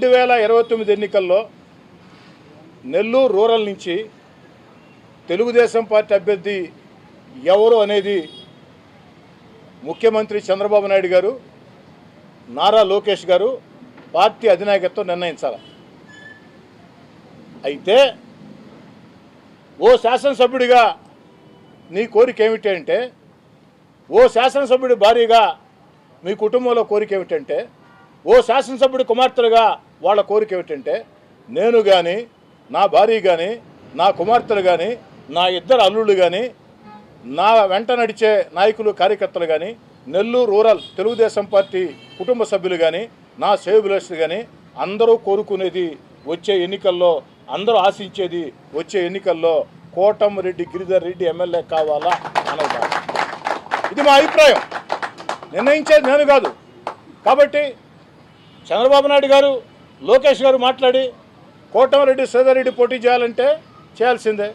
2029 ఎన్నికల్లో నెల్లూరు రూరల్ నుంచి తెలుగుదేశం పార్టీ అభ్యర్థి ఎవరు అనేది ముఖ్యమంత్రి చంద్రబాబు నాయుడు గారు, నారా లోకేష్ గారు పార్టీ అధినాయకత్వం నిర్ణయించాలి. అయితే ఓ శాసనసభ్యుడిగా నీ కోరిక ఏమిటి అంటే, ఓ శాసనసభ్యుడి భార్యగా మీ కుటుంబంలో కోరిక ఏమిటంటే, ఓ శాసనసభ్యుడి కుమార్తెలుగా వాళ్ళ కోరిక ఏమిటంటే, నేను కానీ, నా భార్య కానీ, నా కుమార్తెలు కానీ, నా ఇద్దరు అల్లుళ్ళు కానీ, నా వెంట నడిచే నాయకులు కార్యకర్తలు కానీ, నెల్లూరు రూరల్ తెలుగుదేశం పార్టీ కుటుంబ సభ్యులు కానీ, నా శ్రేయోభిలాషులు కానీ అందరూ కోరుకునేది వచ్చే ఎన్నికల్లో, అందరూ ఆశించేది వచ్చే ఎన్నికల్లో కోటమిరెడ్డి గిరిధర్ రెడ్డి ఎమ్మెల్యే కావాలా అనేది. ఇది మా అభిప్రాయం. నిర్ణయించేది నేను కాదు. కాబట్టి చంద్రబాబు నాయుడు గారు, లోకేష్ గారు మాట్లాడి కోటమిరెడ్డి శ్రీధర్ రెడ్డి పోటీ చేయాలంటే చేయాల్సిందే.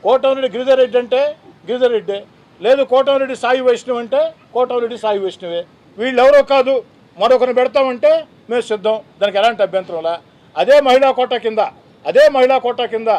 కోటమిరెడ్డి గిరిధర్ రెడ్డి అంటే గిరిధర్ రెడ్డే, లేదు కోటమిరెడ్డి సాయి వైష్ణవ్ అంటే కోటమిరెడ్డి సాయి వైష్ణవే. వీళ్ళు ఎవరో కాదు, మరొకరిని పెడతామంటే మేము సిద్ధం. దానికి ఎలాంటి అభ్యంతరంలా. అదే మహిళా కోటా కింద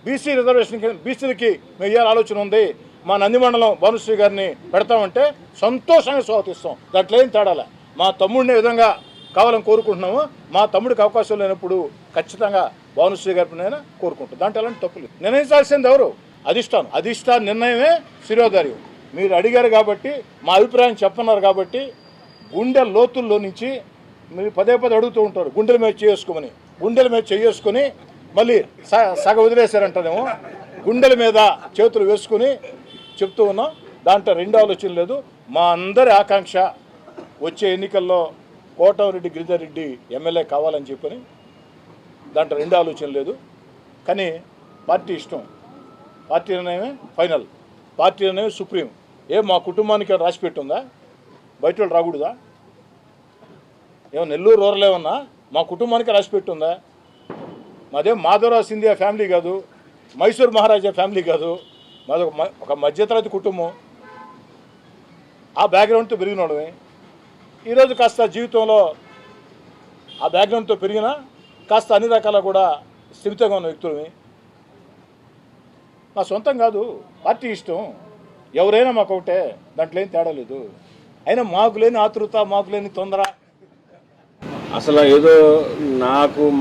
బీసీ రిజర్వేషన్ బీసీలకి మేము ఇయ్యాల ఆలోచన ఉంది. మా నందిమండలం భానుశ్రీ గారిని పెడతామంటే సంతోషంగా స్వాగతిస్తాం. దాంట్లో ఏం తేడాలే. మా తమ్ముడిని విధంగా కావాలని కోరుకుంటున్నాము. మా తమ్ముడికి అవకాశం లేనప్పుడు ఖచ్చితంగా భానుశ్రీ గారినైనా కోరుకుంటాం. దాంట్లో ఎలాంటి తప్పులు. నిర్ణయించాల్సింది ఎవరు? అధిష్టాన నిర్ణయమే శిరోధార్యం. మీరు అడిగారు కాబట్టి, మా అభిప్రాయం చెప్పన్నారు కాబట్టి, గుండె లోతుల్లో నుంచి మీరు పదే అడుగుతూ ఉంటారు గుండెల మీద చేసుకోమని. గుండెల మీద చేసుకొని మళ్ళీ సగ వదిలేశారంటేనేమో గుండెల మీద చేతులు వేసుకుని చెప్తూ ఉన్నాం. దాంట్లో రెండు ఆలోచన లేదు. మా అందరి ఆకాంక్ష వచ్చే ఎన్నికల్లో కోటమిరెడ్డి గిరిధర్ రెడ్డి ఎమ్మెల్యే కావాలని చెప్పని. దాంట్లో రెండు ఆలోచన లేదు. కానీ పార్టీ ఇష్టం, పార్టీ నిర్ణయమే ఫైనల్, పార్టీ నిర్ణయం సుప్రీం. మా కుటుంబానికి రాసి పెట్టుందా? బయట వాళ్ళు రాకూడదా? నెల్లూరు రూరల్ ఏమన్నా మా కుటుంబానికి రాసి పెట్టుందా? మాదేం మాధవరావు సింధియా ఫ్యామిలీ కాదు, మైసూర్ మహారాజా ఫ్యామిలీ కాదు. మాది ఒక మధ్యతరగతి కుటుంబం. ఆ బ్యాక్గ్రౌండ్తో పెరిగిన వాళ్ళమే. ఈరోజు కాస్త జీవితంలో ఆ బ్యాక్గ్రౌండ్తో పెరిగినా కాస్త అన్ని రకాల కూడా స్థిమితంగా ఉన్న వ్యక్తులమే. మా సొంతం కాదు, పార్టీ ఇష్టం. ఎవరైనా మాకు ఒకటే, దాంట్లో ఏం తేడా లేదు. అయినా మాకు లేని ఆతృత, మాకు లేని తొందర. అసలు ఏదో నాకు